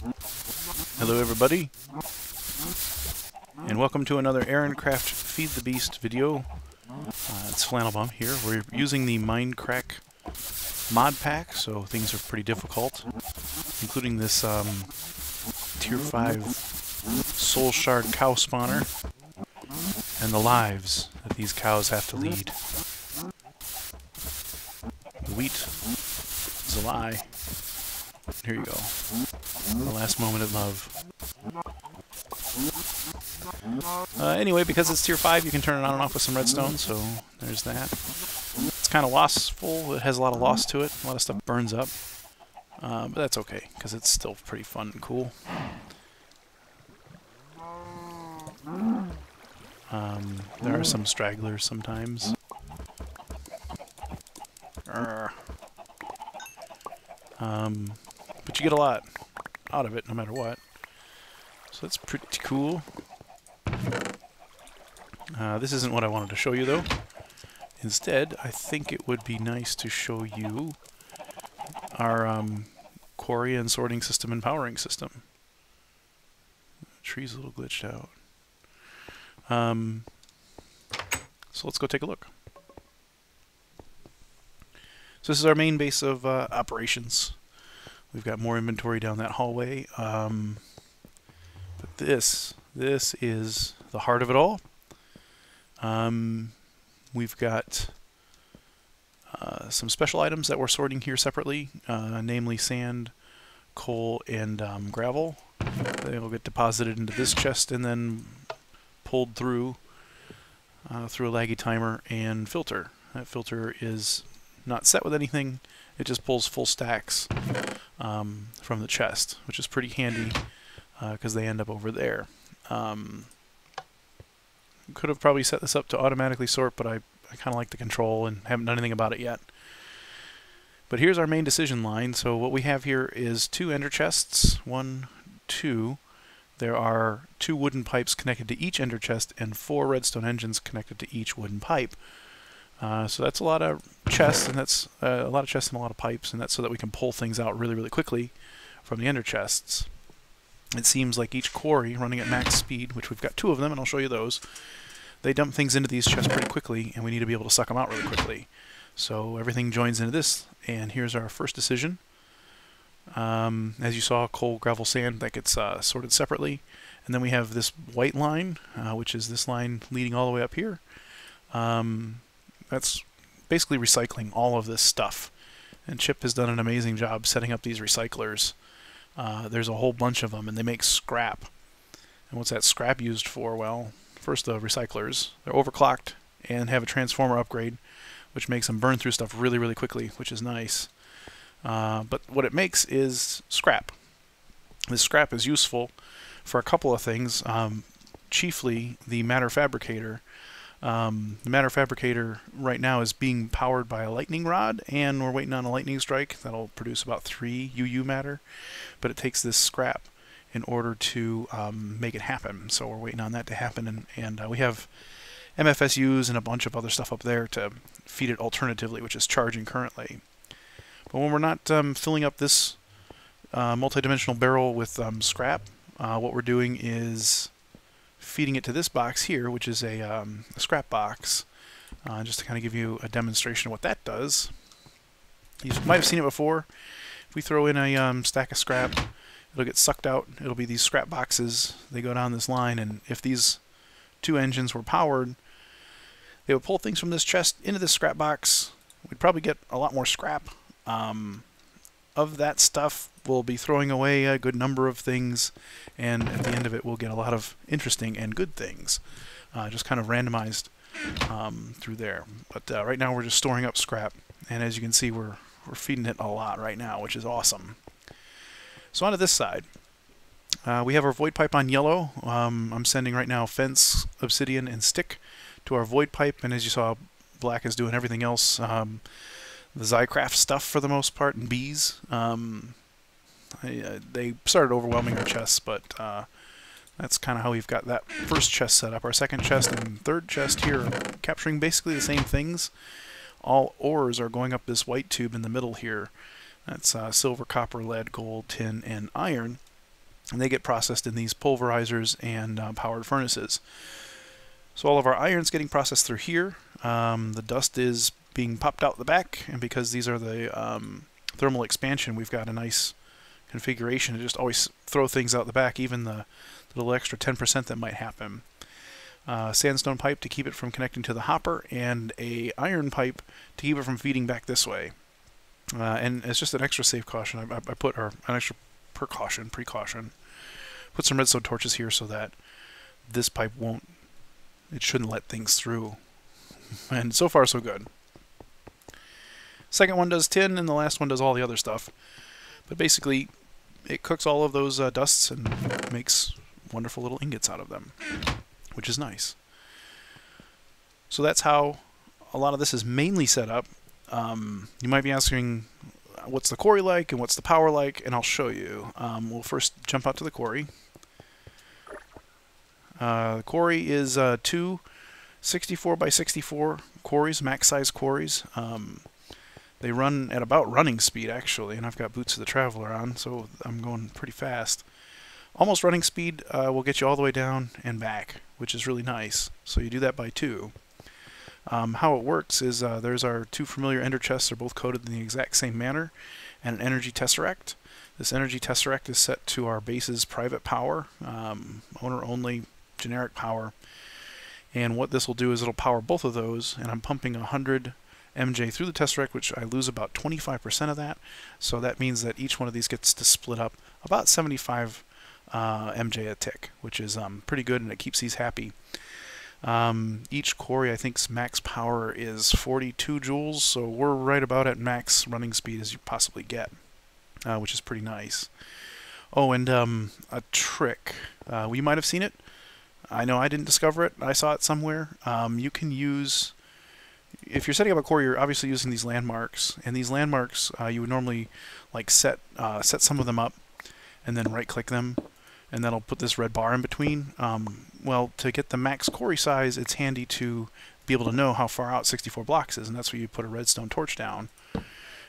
Hello everybody, and welcome to another Eirinncraft Feed the Beast video. It's Flannelbum here. We're using the Minecraft mod pack, so things are pretty difficult, including this tier 5 soul shard cow spawner and the lives that these cows have to lead. The wheat is a lie. Here you go. The last moment of love. Anyway, because it's tier 5, you can turn it on and off with some redstone, so there's that. It's kind of lossful. It has a lot of loss to it. A lot of stuff burns up. But that's okay, because it's still pretty fun and cool. There are some stragglers sometimes. But you get a lot out of it no matter what. So that's pretty cool. This isn't what I wanted to show you though. Instead, I think it would be nice to show you our quarry and sorting system and powering system. The tree's a little glitched out. So let's go take a look. So this is our main base of operations. We've got more inventory down that hallway. But this is the heart of it all. We've got some special items that we're sorting here separately, namely sand, coal, and gravel. They will get deposited into this chest and then pulled through a laggy timer and filter. That filter is not set with anything. It just pulls full stacks from the chest, which is pretty handy because they end up over there. Could have probably set this up to automatically sort, but I kind of like the control and haven't done anything about it yet. But here's our main decision line. So what we have here is 2 ender chests. 1, 2. There are 2 wooden pipes connected to each ender chest and 4 redstone engines connected to each wooden pipe. So that's a lot of chests, and that's a lot of chests and a lot of pipes, and that's so that we can pull things out really, really quickly from the ender chests. It seems like each quarry running at max speed, which we've got 2 of them, and I'll show you those, they dump things into these chests pretty quickly, and we need to be able to suck them out really quickly. So everything joins into this, and here's our first decision. As you saw, coal, gravel, sand, that gets sorted separately. And then we have this white line, which is this line leading all the way up here. That's basically recycling all of this stuff. And Chip has done an amazing job setting up these recyclers. There's a whole bunch of them, and they make scrap. And what's that scrap used for? Well, first the recyclers. They're overclocked and have a transformer upgrade, which makes them burn through stuff really, really quickly, which is nice. But what it makes is scrap. This scrap is useful for a couple of things, chiefly the matter fabricator. The matter fabricator right now is being powered by a lightning rod, and we're waiting on a lightning strike that'll produce about 3 UU matter, but it takes this scrap in order to make it happen. So we're waiting on that to happen, and we have MFSUs and a bunch of other stuff up there to feed it alternatively, which is charging currently. But when we're not filling up this multi-dimensional barrel with scrap, what we're doing is feeding it to this box here, which is a scrap box, just to kind of give you a demonstration of what that does. You might have seen it before. If we throw in a stack of scrap, it'll get sucked out. It'll be these scrap boxes. They go down this line, and if these 2 engines were powered, they would pull things from this chest into this scrap box. We'd probably get a lot more scrap. Of that stuff, we'll be throwing away a good number of things, and at the end of it we'll get a lot of interesting and good things, just kind of randomized through there. But right now we're just storing up scrap, and as you can see we're feeding it a lot right now, which is awesome. So onto this side. We have our void pipe on yellow. I'm sending right now fence, obsidian, and stick to our void pipe, and as you saw, black is doing everything else. The Eirinncraft stuff for the most part, and bees. They started overwhelming our chests, but that's kind of how we've got that first chest set up. Our second chest and third chest here are capturing basically the same things. All ores are going up this white tube in the middle here. That's silver, copper, lead, gold, tin, and iron. and they get processed in these pulverizers and powered furnaces. So all of our iron's getting processed through here. The dust is being popped out the back, and because these are the thermal expansion, we've got a nice configuration to just always throw things out the back, even the little extra 10% that might happen. Sandstone pipe to keep it from connecting to the hopper, and a iron pipe to keep it from feeding back this way. And as just an extra safe caution, I put an extra precaution, put some redstone torches here so that this pipe it shouldn't let things through. And so far so good. Second one does tin, and the last one does all the other stuff. But basically, it cooks all of those dusts and makes wonderful little ingots out of them, which is nice. So that's how a lot of this is mainly set up. You might be asking, what's the quarry like and what's the power like, and I'll show you. We'll first jump out to the quarry. The quarry is 2 64 by 64 quarries, max size quarries. They run at about running speed, actually, and I've got Boots of the Traveler on, so I'm going pretty fast. Almost running speed will get you all the way down and back, which is really nice. So you do that by 2. How it works is there's our 2 familiar ender chests. They're both coated in the exact same manner, and an energy tesseract. This energy tesseract is set to our base's private power, owner-only generic power. And what this will do is it'll power both of those, and I'm pumping 100 MJ through the tesseract, which I lose about 25% of that. So that means that each one of these gets to split up about 75 MJ a tick, which is pretty good, and it keeps these happy. Each quarry, I think's max power is 42 joules, so we're right about at max running speed as you possibly get, which is pretty nice. Oh, and a trick. You might have seen it. I know I didn't discover it. I saw it somewhere. You can use, if you're setting up a quarry, you're obviously using these landmarks, and these landmarks you would normally like set some of them up, and then right-click them, and that'll put this red bar in between. Well, to get the max quarry size, it's handy to be able to know how far out 64 blocks is, and that's where you put a redstone torch down.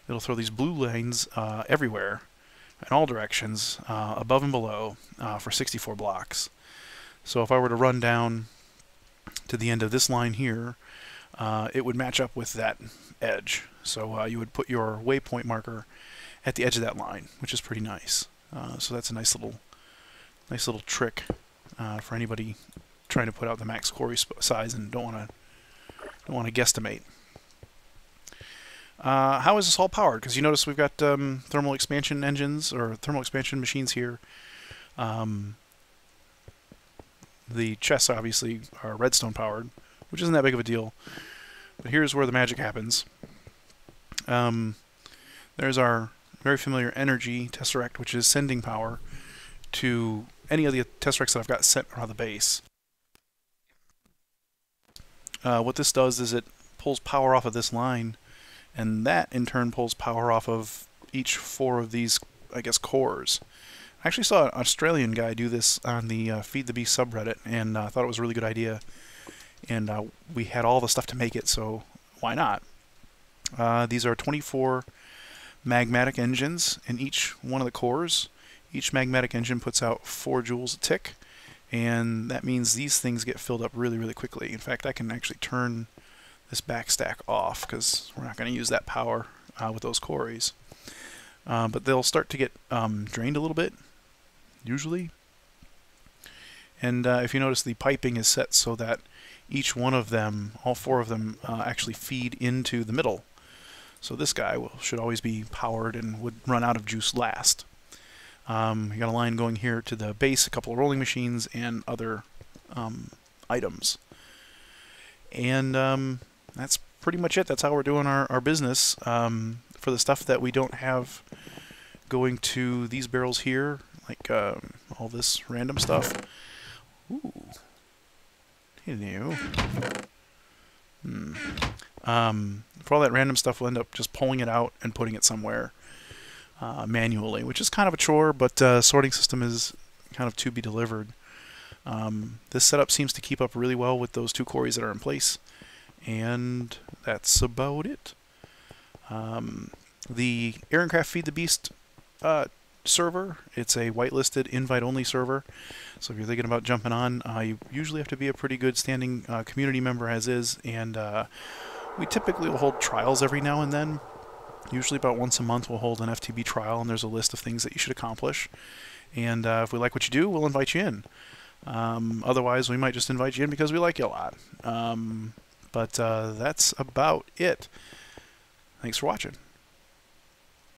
It'll throw these blue lines everywhere, in all directions, above and below, for 64 blocks. So if I were to run down to the end of this line here, it would match up with that edge. So you would put your waypoint marker at the edge of that line, which is pretty nice. So that's a nice little trick for anybody trying to put out the max quarry size and don't want to guesstimate. How is this all powered? Because you notice we've got thermal expansion engines or thermal expansion machines here. The chests obviously are redstone powered, which isn't that big of a deal. But here's where the magic happens. There's our very familiar energy tesseract, which is sending power to any of the tesseracts that I've got set around the base. What this does is it pulls power off of this line, and that in turn pulls power off of each 4 of these, I guess, cores. I actually saw an Australian guy do this on the Feed the Beast subreddit, and thought it was a really good idea. And we had all the stuff to make it, so why not? These are 24 magmatic engines in each one of the cores. Each magmatic engine puts out 4 joules a tick, and that means these things get filled up really, really quickly. In fact, I can actually turn this back stack off because we're not going to use that power with those quarries. But they'll start to get drained a little bit, usually. And if you notice, the piping is set so that each one of them, all 4 of them, actually feed into the middle. So this guy should always be powered and would run out of juice last. You got a line going here to the base, a couple of rolling machines, and other items. And that's pretty much it. That's how we're doing our business. For the stuff that we don't have going to these barrels here, like all this random stuff. Ooh. Hello. For all that random stuff, we'll end up just pulling it out and putting it somewhere manually, which is kind of a chore, but sorting system is kind of to be delivered. This setup seems to keep up really well with those 2 quarries that are in place, and that's about it. The Eirinncraft Feed the Beast server. It's a whitelisted, invite-only server. So if you're thinking about jumping on, you usually have to be a pretty good standing community member as is, and we typically will hold trials every now and then. Usually about once a month we'll hold an FTB trial, and there's a list of things that you should accomplish. And if we like what you do, we'll invite you in. Otherwise, we might just invite you in because we like you a lot. But that's about it. Thanks for watching.